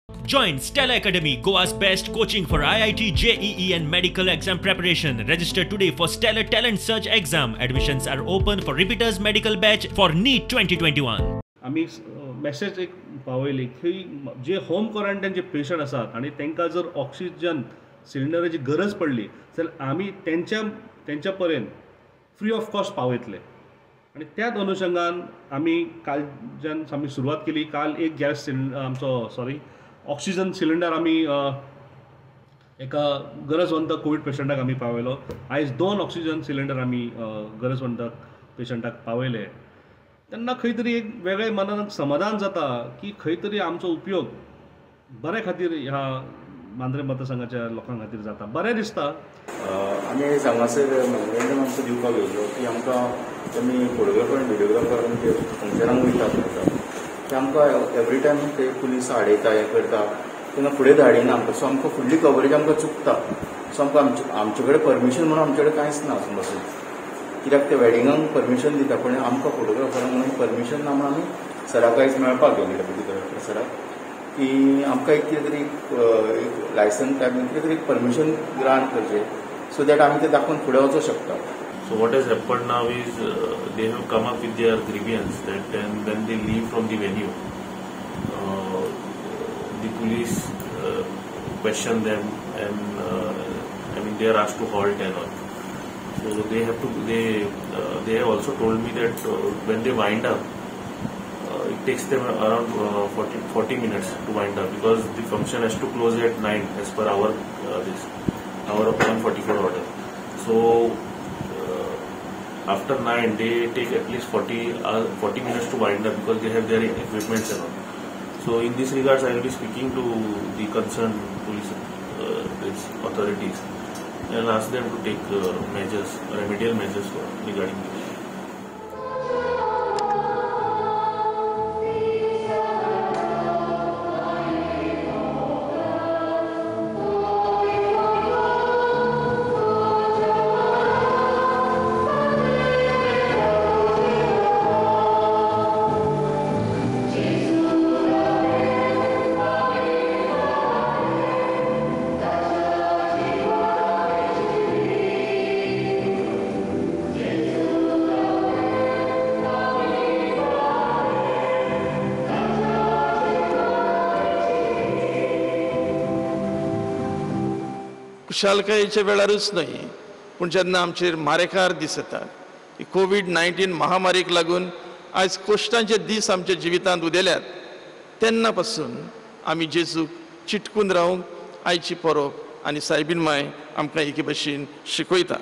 Join Stella Academy, Goa's best coaching for IIT, JEE and medical exam preparation. Register today for Stellar Talent Search exam. Admissions are open for repeaters medical batch for NEET 2021. आम्ही message एक पावयली की जे home क्वारंटायनचे patient आसात आणि तांकां जर oxygen सिलिंडराची गरज पडली जाल्यार आमी त्यांच्या पर्यंत फ्री ऑफ कॉस्ट पावयतले आणि त्याच अनुषंगान आमी कालच्यान आमी सुरवात केली. काल एक गॅस सिलिंडर आमचो ऑक्सिजन सिलिंडर आमी एका गरजवंत कोविड पेशंटाक आमी पावयलो. आयज 2 ऑक्सिजन सिलिंडर आमी गरजवंत पेशंटाक पावयले. तेन्ना खंय तरी एक वेगळे मनाक समाधान जाता की खंय तरी आमचो उपयोग बऱ्या खातीर ह्या मांद्रे मतदारसंघाच्या लोकां खातीर जाता. बरें दिसता. आमी हांगासर मनोरंजन आमकां दिवपाक येयलो की आमकां आमी फोटोग्राफर आनी व्हिडियोग्राफर ते फंक्शनाक वयतात ते आमकां एवरी टायम ते पुलीस आडयता हें करता तेन्ना फुडें धाडिना आमकां. सो आमकां फुडली कवरेज आमकां चुकता. सो आमकां आमचे कडेन परमिशन म्हणून आमचे कडेन कांयच ना वचून बसून कित्याक ते वेडिंगाक परमिशन दिता पण आमकां फोटोग्राफरांक म्हणून परमिशन ना म्हणून आमी सराक आयज मेळपाक गेले फोटोग्राफर सराक की आमकां एक कितें तरी एक लायसन्स काय कितें तरी परमिशन ग्रांट करचें सो दॅट आमी ते दाखोवन फुडें वचूंक शकता. So what has happened now is they have come up with their grievance that when they leave from the venue, the police question them and I mean they are asked to halt and all. So they have to they have also told me that when they wind up, it takes them around 40 minutes to wind up because the function has to close at 9 as per our our 144 order. So after 9 they take at least 40 minutes to wind up because they have their equipments and all. So in this regards I will be speaking to the concerned police authorities and ask them to take remedial measures regarding this. खुशालकायेच्या वेळारूच न्हय पूण जेन्ना आमचेर मारेकार दीस येता कोविड-19 महामारीक लागून आयज कश्टांचे दीस आमच्या जिवितांत उदेल्यात तेन्ना पासून आमी जेजूक चिटकून रावूंक आयची परब आनी सायबीण माय आमकां एके भशेन शिकयता.